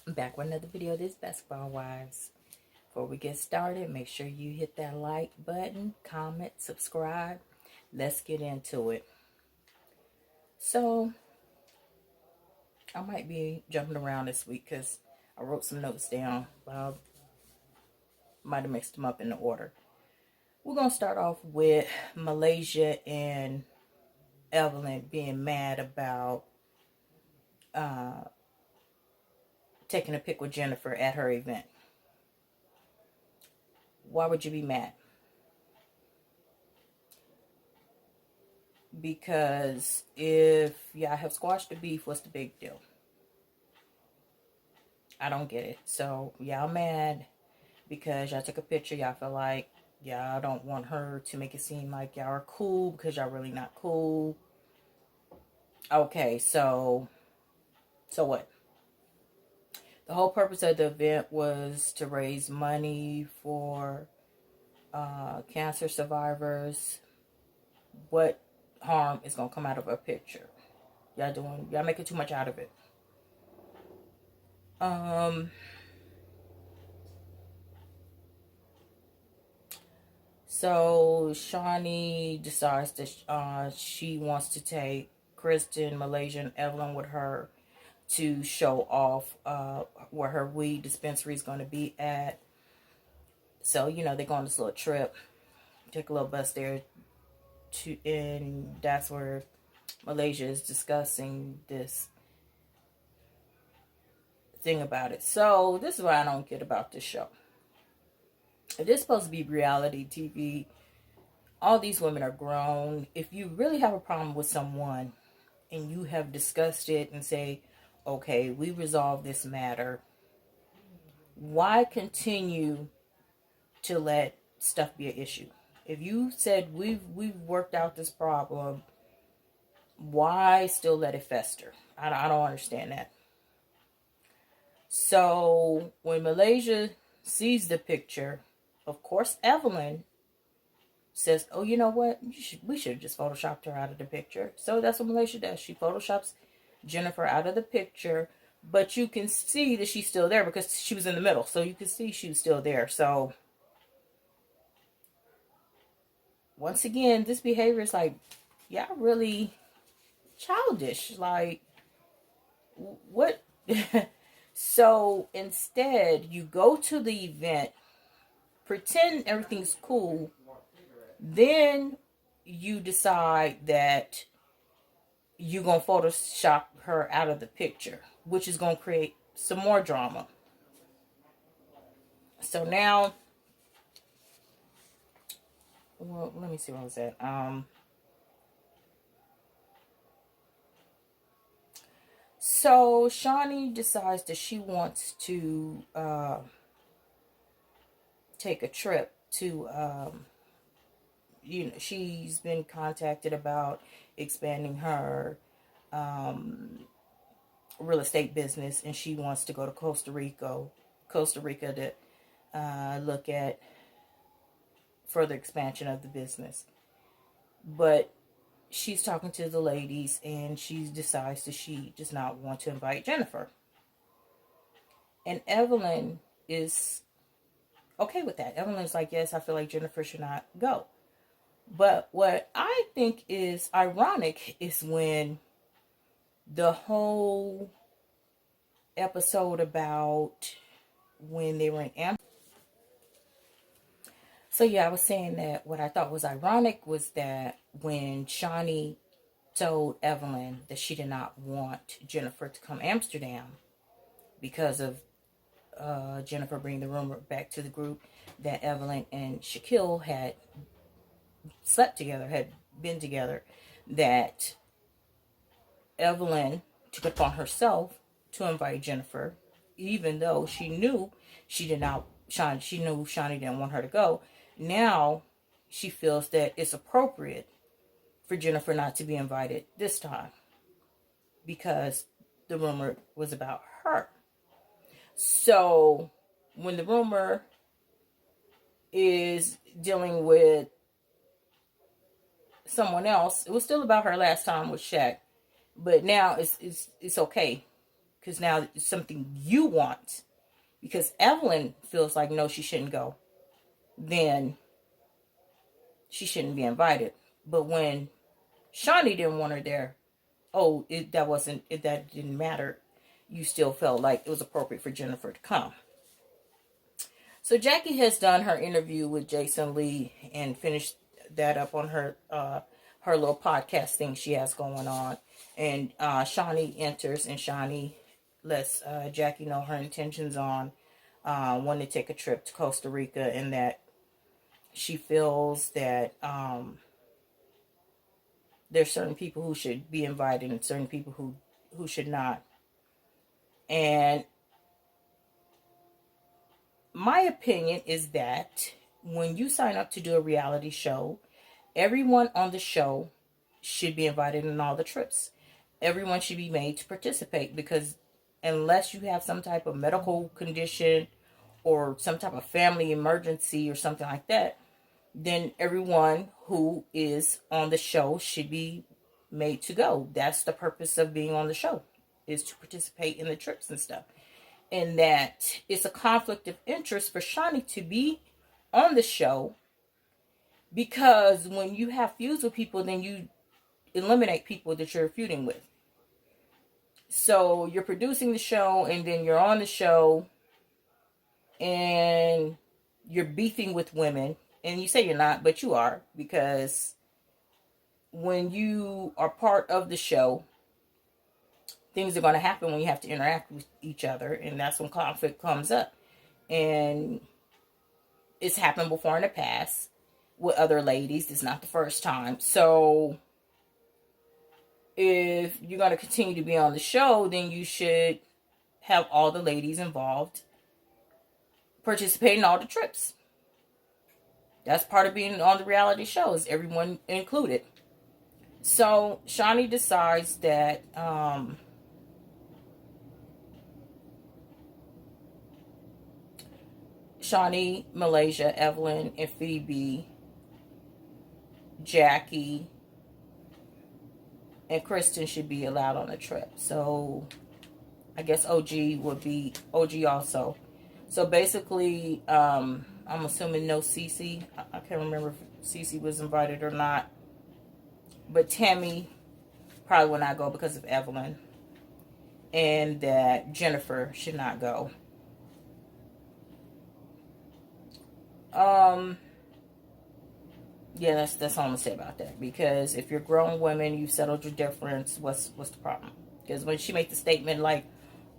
I'm back with another video of this Basketball Wives. Before we get started, make sure you hit that like button, comment, subscribe. Let's get into it. So, I might be jumping around this week because I wrote some notes down, but I might have mixed them up in the order. We're going to start off with Malaysia and Evelyn being mad about taking a pic with Jennifer at her event. Why would you be mad? Because if y'all have squashed the beef, what's the big deal? I don't get it. So y'all mad because y'all took a picture. Y'all feel like y'all don't want her to make it seem like y'all are cool because y'all really not cool. Okay, so what? The whole purpose of the event was to raise money for cancer survivors. What harm is gonna come out of a picture? Y'all making too much out of it. So Shawnee decides that she wants to take Kristen, Malaysia, and Evelyn with her to show off where her weed dispensary is going to be at. So, they go on this little trip, take a little bus there, and that's where Malaysia is discussing this thing about it. So, this is what I don't get about this show. If this is supposed to be reality TV, all these women are grown. If you really have a problem with someone and you have discussed it and say, okay, we resolve this matter, why continue to let stuff be an issue? If you said we've worked out this problem, why still let it fester? I don't understand that. So when Malaysia sees the picture, of course Evelyn says, oh, you know what? We should have just photoshopped her out of the picture. So that's what Malaysia does. She photoshops Jennifer out of the picture, but you can see that she's still there because she was in the middle. So you can see she was still there. So once again, this behavior is like, y'all really childish. Like, what? So instead, you go to the event, pretend everything's cool, then you decide that you're going to Photoshop her out of the picture, which is going to create some more drama. So now, well, let me see what was that. So Shawnee decides that she wants to take a trip to, she's been contacted about expanding her real estate business, and she wants to go to Costa Rica to look at further expansion of the business. But she's talking to the ladies, and she decides that she does not want to invite Jennifer. And Evelyn is okay with that. Evelyn's like, yes, I feel like Jennifer should not go. But what I think is ironic is when the whole episode about when they were in Amsterdam. So yeah, I was saying that what I thought was ironic was that when Shawnee told Evelyn that she did not want Jennifer to come to Amsterdam because of Jennifer bringing the rumor back to the group that Evelyn and Shaquille had slept together, had been together, that Evelyn took it upon herself to invite Jennifer, even though she knew she knew Shawnee didn't want her to go. Now she feels that it's appropriate for Jennifer not to be invited this time because the rumor was about her. So when the rumor is dealing with someone else, it was still about her last time with Shaq, but now it's okay because now it's something you want. Because Evelyn feels like, no, she shouldn't go. Then she shouldn't be invited. But when Shawnee didn't want her there, that didn't matter. You still felt like it was appropriate for Jennifer to come. So Jackie has done her interview with Jason Lee and finished that up on her little podcast thing she has going on. And Shawnee enters, and Shawnee lets Jackie know her intentions on wanting to take a trip to Costa Rica, and that she feels that there's certain people who should be invited and certain people who should not. And my opinion is that when you sign up to do a reality show, everyone on the show should be invited on all the trips. Everyone should be made to participate, because unless you have some type of medical condition or some type of family emergency or something like that, then everyone who is on the show should be made to go. That's the purpose of being on the show, is to participate in the trips and stuff. And that it's a conflict of interest for Shawnee to be on the show, because when you have feuds with people, then you eliminate people that you're feuding with. So you're producing the show, and then you're on the show, and you're beefing with women. And you say you're not, but you are, because when you are part of the show, things are going to happen when you have to interact with each other, and that's when conflict comes up. And it's happened before in the past with other ladies. It's not the first time. So if you're going to continue to be on the show, then you should have all the ladies involved participate in all the trips. That's part of being on the reality show, is everyone included. So Shawnee decides that Shawnee, Malaysia, Evelyn, and Phoebe, Jackie, and Kristen should be allowed on the trip. So I guess OG would be OG also. So basically, I'm assuming no Cece. I can't remember if Cece was invited or not. But Tammy probably will not go because of Evelyn. And that Jennifer should not go. Yeah, that's all I'm gonna say about that. Because if you're grown women, you've settled your difference, what's the problem? Because when she made the statement like,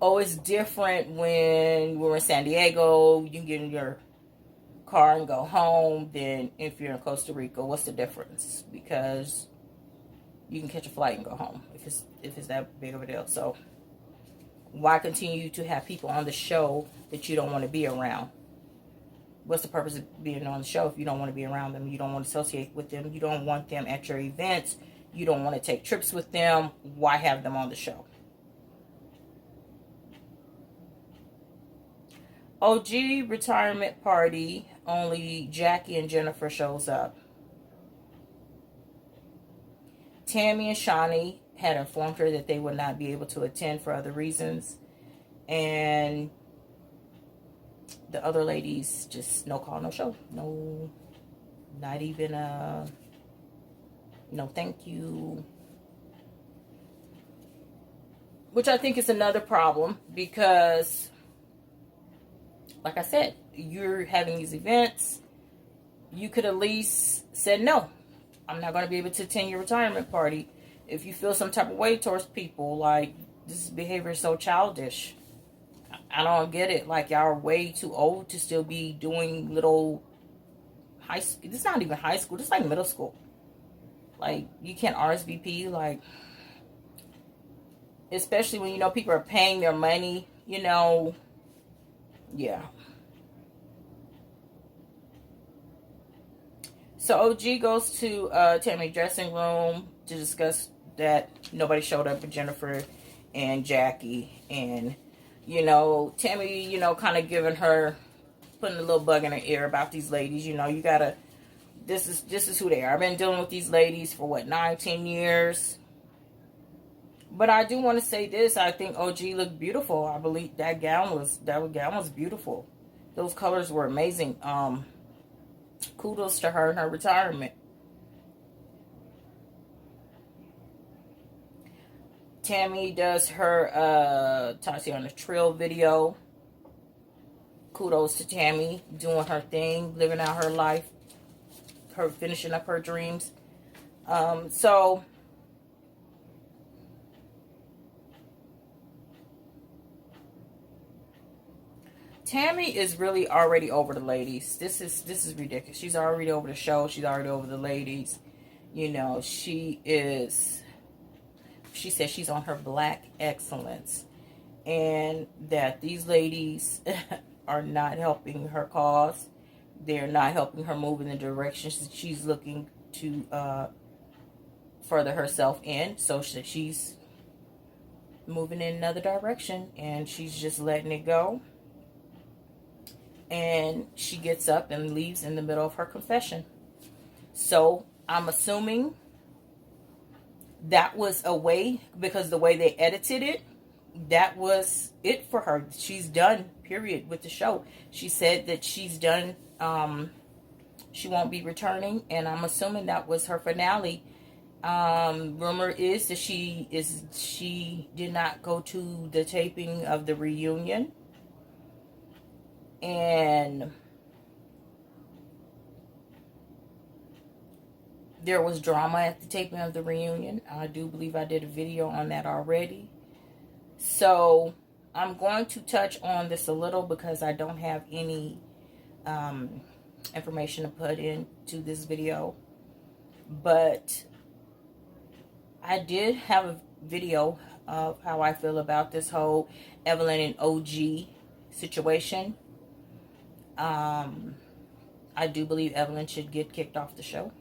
oh, it's different when we're in San Diego, you can get in your car and go home, than if you're in Costa Rica, what's the difference? Because you can catch a flight and go home if it's that big of a deal. So why continue to have people on the show that you don't want to be around? What's the purpose of being on the show if you don't want to be around them? You don't want to associate with them. You don't want them at your events. You don't want to take trips with them. Why have them on the show? OG retirement party, only Jackie and Jennifer shows up. Tammy and Shawnee had informed her that they would not be able to attend for other reasons. And the other ladies just no call, no show. No, not even no thank you. Which I think is another problem, because like I said, you're having these events. You could at least said, no, I'm not going to be able to attend your retirement party. If you feel some type of way towards people, like, this behavior is so childish. I don't get it. Like, y'all are way too old to still be doing little high school. This is not even high school. This is like middle school. Like, you can't RSVP. Like, especially when, you know, people are paying their money, you know. Yeah. So OG goes to Tammy's dressing room to discuss that nobody showed up with Jennifer and Jackie. And, you know, Tammy, you know, kind of giving her, putting a little bug in her ear about these ladies. You know, you gotta, this is who they are. I've been dealing with these ladies for what, 9, 10 years. But I do want to say this. I think OG looked beautiful. I believe that gown was beautiful. Those colors were amazing. Kudos to her in her retirement. Tammy does her Tatiana Trill video. Kudos to Tammy doing her thing, living out her life, her finishing up her dreams. So Tammy is really already over the ladies. This is ridiculous. She's already over the show. She's already over the ladies. You know, she says she's on her black excellence, and that these ladies are not helping her cause. They're not helping her move in the direction she's looking to further herself in. So she's moving in another direction, and she's just letting it go. And she gets up and leaves in the middle of her confession. So I'm assuming that was a way, because the way they edited it, that was it for her. She's done, period, with the show. She said that she's done. She won't be returning, and I'm assuming that was her finale. Rumor is that she did not go to the taping of the reunion, and there was drama at the taping of the reunion. I do believe I did a video on that already. So I'm going to touch on this a little because I don't have any information to put into this video. But I did have a video of how I feel about this whole Evelyn and OG situation. I do believe Evelyn should get kicked off the show.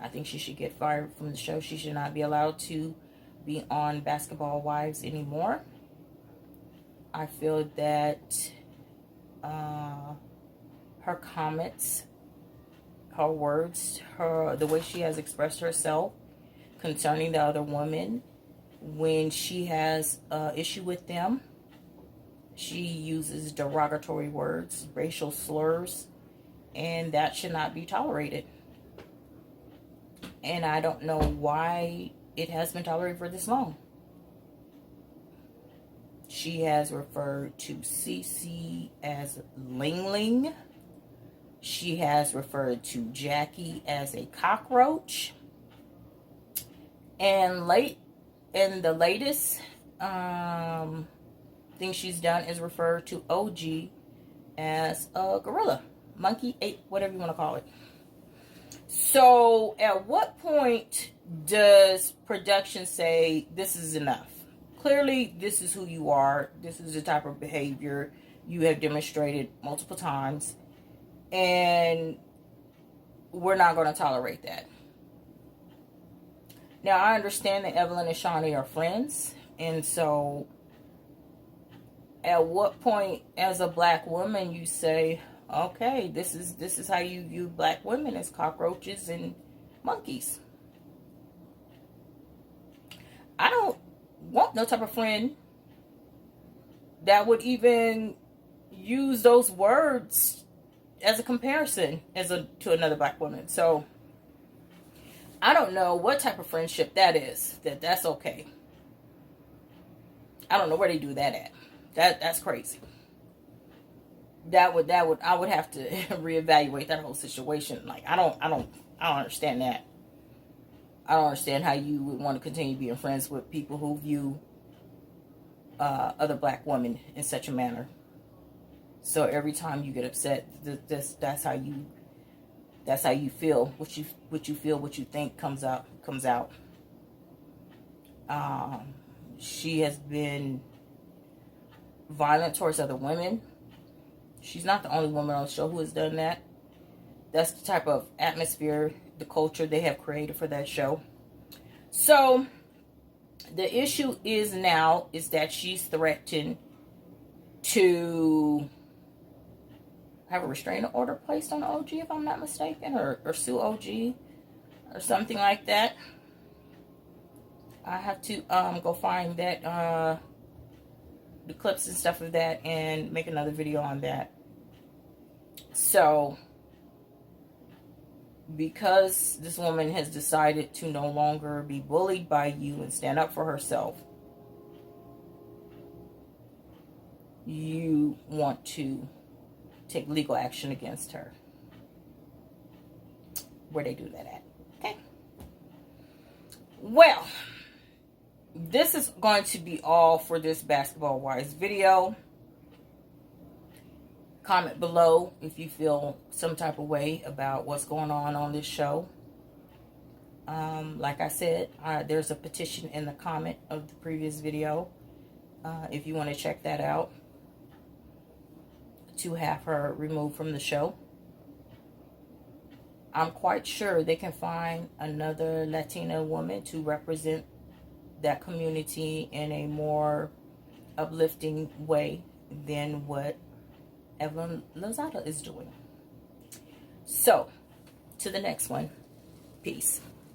I think she should get fired from the show. She should not be allowed to be on Basketball Wives anymore. I feel that her comments, her words, the way she has expressed herself concerning the other women, when she has an issue with them, she uses derogatory words, racial slurs, and that should not be tolerated. And I don't know why it has been tolerated for this long. She has referred to Cece as Ling Ling. She has referred to Jackie as a cockroach. And the latest thing she's done is refer to OG as a gorilla, monkey, ape, whatever you want to call it. So at what point does production say this is enough? Clearly, this is who you are. This is the type of behavior you have demonstrated multiple times, and we're not going to tolerate that. Now, I understand that Evelyn and Shawnee are friends, and so at what point as a black woman you say, okay, this is how you view black women, as cockroaches and monkeys? I don't want no type of friend that would even use those words as a comparison to another black woman. So I don't know what type of friendship that is. That's okay. I don't know where they do that at. That's crazy. I would have to reevaluate that whole situation. Like, I don't understand that. I don't understand how you would want to continue being friends with people who view other black women in such a manner. So every time you get upset, that's how you feel. What you feel, what you think comes out. She has been violent towards other women. She's not the only woman on the show who has done that. That's the type of atmosphere, the culture they have created for that show. So the issue is that she's threatened to have a restraining order placed on OG, if I'm not mistaken, or sue OG or something like that. I have to go find that the clips and stuff of that and make another video on that. So because this woman has decided to no longer be bullied by you and stand up for herself, you want to take legal action against her. Where they do that at. Okay. Well, this is going to be all for this Basketball Wives video. Comment below if you feel some type of way about what's going on this show. Like I said, there's a petition in the comment of the previous video. If you want to check that out, to have her removed from the show. I'm quite sure they can find another Latina woman to represent that community in a more uplifting way than what Evelyn Lozada is doing. So, to the next one. Peace.